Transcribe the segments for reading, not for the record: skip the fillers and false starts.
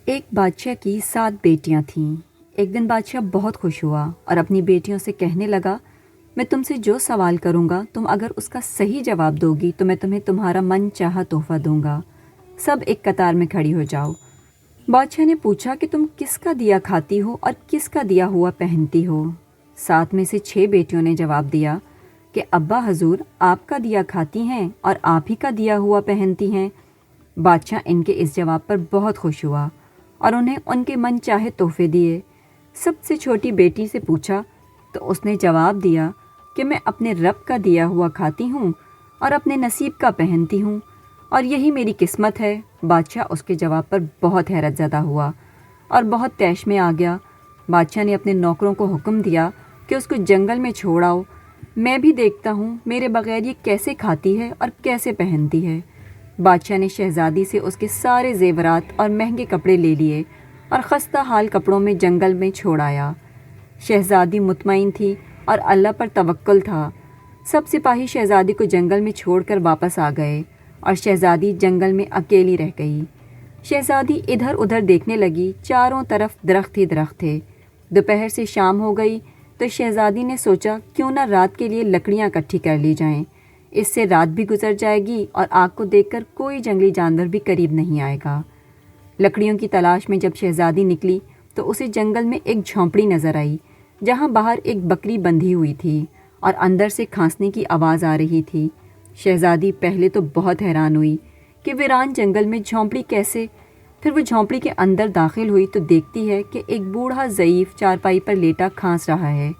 ایک بادشاہ کی 7 بیٹیاں تھیں۔ ایک دن بادشاہ بہت خوش ہوا اور اپنی بیٹیوں سے کہنے لگا، میں تم سے جو سوال کروں گا تم اگر اس کا صحیح جواب دو گی تو میں تمہیں تمہارا من چاہا تحفہ دوں گا۔ سب ایک قطار میں کھڑی ہو جاؤ۔ بادشاہ نے پوچھا کہ تم کس کا دیا کھاتی ہو اور کس کا دیا ہوا پہنتی ہو؟ 7 میں سے 6 بیٹیوں نے جواب دیا کہ ابا حضور آپ کا دیا کھاتی ہیں اور آپ ہی کا دیا ہوا پہنتی ہیں۔ بادشاہ ان کے اس جواب پر بہت خوش ہوا اور انہیں ان کے من چاہے تحفے دیے۔ سب سے چھوٹی بیٹی سے پوچھا تو اس نے جواب دیا کہ میں اپنے رب کا دیا ہوا کھاتی ہوں اور اپنے نصیب کا پہنتی ہوں اور یہی میری قسمت ہے۔ بادشاہ اس کے جواب پر بہت حیرت زدہ ہوا اور بہت طیش میں آ گیا۔ بادشاہ نے اپنے نوکروں کو حکم دیا کہ اس کو جنگل میں چھوڑ آؤ، میں بھی دیکھتا ہوں میرے بغیر یہ کیسے کھاتی ہے اور کیسے پہنتی ہے۔ بادشاہ نے شہزادی سے اس کے سارے زیورات اور مہنگے کپڑے لے لیے اور خستہ حال کپڑوں میں جنگل میں چھوڑ آیا۔ شہزادی مطمئن تھی اور اللہ پر توکل تھا۔ سب سپاہی شہزادی کو جنگل میں چھوڑ کر واپس آ گئے اور شہزادی جنگل میں اکیلی رہ گئی۔ شہزادی ادھر ادھر دیکھنے لگی، چاروں طرف درخت ہی درخت تھے۔ دوپہر سے شام ہو گئی تو شہزادی نے سوچا کیوں نہ رات کے لیے لکڑیاں اکٹھی کر لی جائیں، اس سے رات بھی گزر جائے گی اور آگ کو دیکھ کر کوئی جنگلی جانور بھی قریب نہیں آئے گا۔ لکڑیوں کی تلاش میں جب شہزادی نکلی تو اسے جنگل میں ایک جھونپڑی نظر آئی جہاں باہر ایک بکری بندھی ہوئی تھی اور اندر سے کھانسنے کی آواز آ رہی تھی۔ شہزادی پہلے تو بہت حیران ہوئی کہ ویران جنگل میں جھونپڑی کیسے؟ پھر وہ جھونپڑی کے اندر داخل ہوئی تو دیکھتی ہے کہ ایک بوڑھا ضعیف چارپائی پر لیٹا کھانس رہا ہے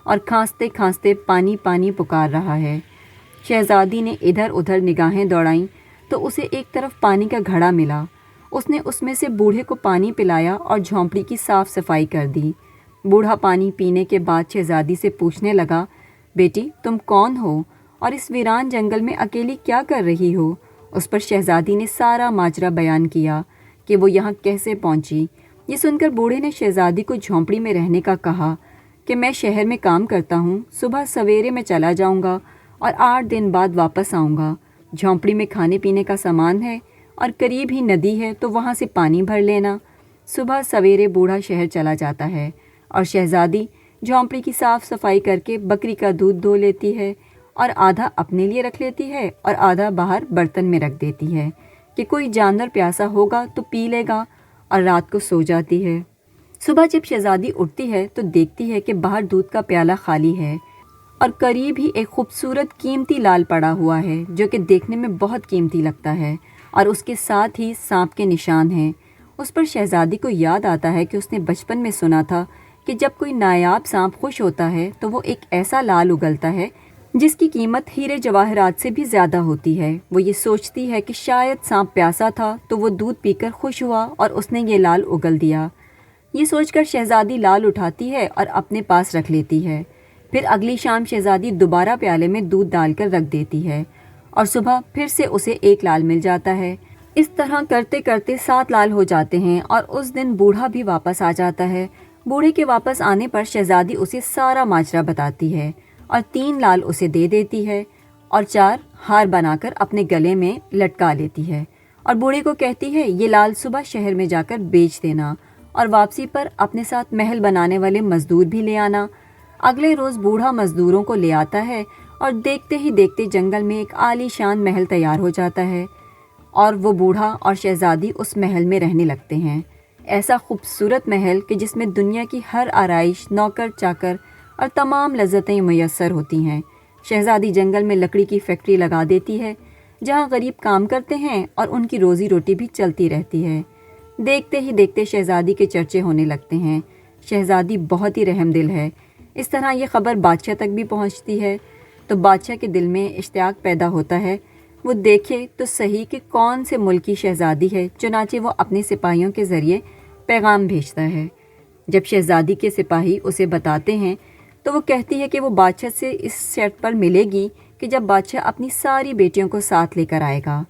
اور کھانستے کھانستے پانی پانی پکار رہا ہے۔ شہزادی نے ادھر ادھر نگاہیں دوڑائیں تو اسے ایک طرف پانی کا گھڑا ملا۔ اس نے اس میں سے بوڑھے کو پانی پلایا اور جھونپڑی کی صاف صفائی کر دی۔ بوڑھا پانی پینے کے بعد شہزادی سے پوچھنے لگا، بیٹی تم کون ہو اور اس ویران جنگل میں اکیلی کیا کر رہی ہو؟ اس پر شہزادی نے سارا ماجرا بیان کیا کہ وہ یہاں کیسے پہنچی۔ یہ سن کر بوڑھے نے شہزادی کو جھونپڑی میں رہنے کا کہا کہ میں شہر میں کام کرتا ہوں، صبح سویرے میں چلا جاؤں گا اور 8 دن بعد واپس آؤں گا۔ جھونپڑی میں کھانے پینے کا سامان ہے اور قریب ہی ندی ہے تو وہاں سے پانی بھر لینا۔ صبح سویرے بوڑھا شہر چلا جاتا ہے اور شہزادی جھونپڑی کی صاف صفائی کر کے بکری کا دودھ دھو لیتی ہے اور آدھا اپنے لیے رکھ لیتی ہے اور آدھا باہر برتن میں رکھ دیتی ہے کہ کوئی جانور پیاسا ہوگا تو پی لے گا، اور رات کو سو جاتی ہے۔ صبح جب شہزادی اٹھتی ہے تو دیکھتی ہے کہ باہر دودھ کا پیالہ خالی ہے اور قریب ہی ایک خوبصورت قیمتی لال پڑا ہوا ہے جو کہ دیکھنے میں بہت قیمتی لگتا ہے اور اس کے ساتھ ہی سانپ کے نشان ہیں۔ اس پر شہزادی کو یاد آتا ہے کہ اس نے بچپن میں سنا تھا کہ جب کوئی نایاب سانپ خوش ہوتا ہے تو وہ ایک ایسا لال اگلتا ہے جس کی قیمت ہیرے جواہرات سے بھی زیادہ ہوتی ہے۔ وہ یہ سوچتی ہے کہ شاید سانپ پیاسا تھا تو وہ دودھ پی کر خوش ہوا اور اس نے یہ لال اگل دیا۔ یہ سوچ کر شہزادی لال اٹھاتی ہے اور اپنے پاس رکھ لیتی ہے۔ پھر اگلی شام شہزادی دوبارہ پیالے میں دودھ ڈال کر رکھ دیتی ہے اور صبح پھر سے اسے ایک لال مل جاتا ہے۔ اس طرح کرتے کرتے 7 لال ہو جاتے ہیں اور اس دن بوڑھا بھی واپس آ جاتا ہے۔ بوڑھے کے واپس آنے پر شہزادی اسے سارا ماجرا بتاتی ہے اور 3 لال اسے دے دیتی ہے اور 4 ہار بنا کر اپنے گلے میں لٹکا لیتی ہے اور بوڑھے کو کہتی ہے یہ لال صبح شہر میں جا کر بیچ دینا اور واپسی پر اپنے ساتھ محل بنانے والے مزدور بھی لے آنا۔ اگلے روز بوڑھا مزدوروں کو لے آتا ہے اور دیکھتے ہی دیکھتے جنگل میں ایک عالی شان محل تیار ہو جاتا ہے اور وہ بوڑھا اور شہزادی اس محل میں رہنے لگتے ہیں۔ ایسا خوبصورت محل کہ جس میں دنیا کی ہر آرائش، نوکر چاکر اور تمام لذتیں میسر ہوتی ہیں۔ شہزادی جنگل میں لکڑی کی فیکٹری لگا دیتی ہے جہاں غریب کام کرتے ہیں اور ان کی روزی روٹی بھی چلتی رہتی ہے۔ دیکھتے ہی دیکھتے شہزادی کے چرچے ہونے لگتے ہیں۔ شہزادی بہت ہی رحم دل ہے۔ اس طرح یہ خبر بادشاہ تک بھی پہنچتی ہے تو بادشاہ کے دل میں اشتیاق پیدا ہوتا ہے، وہ دیکھے تو صحیح کہ کون سے ملک کی شہزادی ہے، چنانچہ وہ اپنے سپاہیوں کے ذریعے پیغام بھیجتا ہے۔ جب شہزادی کے سپاہی اسے بتاتے ہیں تو وہ کہتی ہے کہ وہ بادشاہ سے اس شرط پر ملے گی کہ جب بادشاہ اپنی ساری بیٹیوں کو ساتھ لے کر آئے گا۔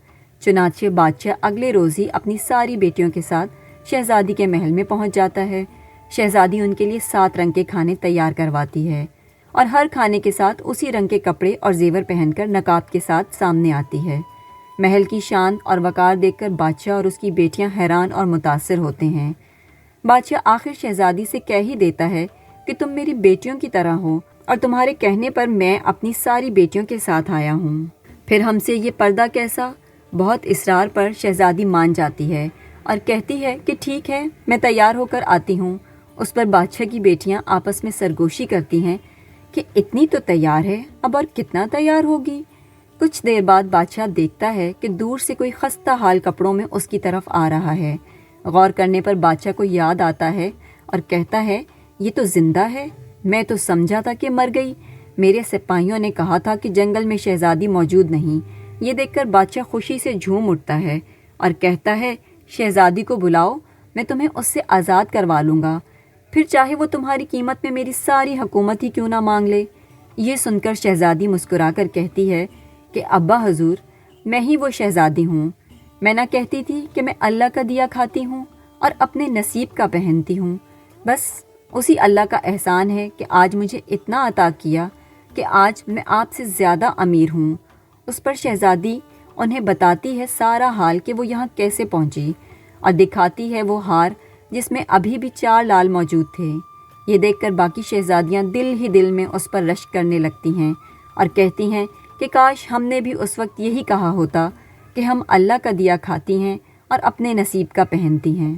چنانچہ بادشاہ اگلے روز ہی اپنی ساری بیٹیوں کے ساتھ شہزادی کے محل میں پہنچ جاتا ہے۔ شہزادی ان کے لیے 7 رنگ کے کھانے تیار کرواتی ہے اور ہر کھانے کے ساتھ اسی رنگ کے کپڑے اور زیور پہن کر نقاب کے ساتھ سامنے آتی ہے۔ محل کی شان اور وقار دیکھ کر بادشاہ اور اس کی بیٹیاں حیران اور متاثر ہوتے ہیں۔ بادشاہ آخر شہزادی سے کہہ ہی دیتا ہے کہ تم میری بیٹیوں کی طرح ہو اور تمہارے کہنے پر میں اپنی ساری بیٹیوں کے ساتھ آیا ہوں۔ پھر ہم سے یہ پردہ کیسا؟ بہت اصرار پر شہزادی مان جاتی ہے اور کہتی ہے کہ ٹھیک ہے، میں تیار ہو کر آتی ہوں۔ اس پر بادشاہ کی بیٹیاں آپس میں سرگوشی کرتی ہیں کہ اتنی تو تیار ہے، اب اور کتنا تیار ہوگی۔ کچھ دیر بعد بادشاہ دیکھتا ہے کہ دور سے کوئی خستہ حال کپڑوں میں اس کی طرف آ رہا ہے۔ غور کرنے پر بادشاہ کو یاد آتا ہے اور کہتا ہے یہ تو زندہ ہے، میں تو سمجھا تھا کہ مر گئی۔ میرے سپاہیوں نے کہا تھا کہ جنگل میں شہزادی موجود نہیں۔ یہ دیکھ کر بادشاہ خوشی سے جھوم اٹھتا ہے اور کہتا ہے شہزادی کو بلاؤ، میں تمہیں اس سے آزاد کروا لوں گا، پھر چاہے وہ تمہاری قیمت میں میری ساری حکومت ہی کیوں نہ مانگ لے۔ یہ سن کر شہزادی مسکرا کر کہتی ہے کہ ابا حضور، میں ہی وہ شہزادی ہوں۔ میں نہ کہتی تھی کہ میں اللہ کا دیا کھاتی ہوں اور اپنے نصیب کا پہنتی ہوں۔ بس اسی اللہ کا احسان ہے کہ آج مجھے اتنا عطا کیا کہ آج میں آپ سے زیادہ امیر ہوں۔ اس پر شہزادی انہیں بتاتی ہے سارا حال کہ وہ یہاں کیسے پہنچی اور دکھاتی ہے وہ ہار جس میں ابھی بھی 4 لال موجود تھے۔ یہ دیکھ کر باقی شہزادیاں دل ہی دل میں اس پر رشک کرنے لگتی ہیں اور کہتی ہیں کہ کاش ہم نے بھی اس وقت یہی کہا ہوتا کہ ہم اللہ کا دیا کھاتی ہیں اور اپنے نصیب کا پہنتی ہیں۔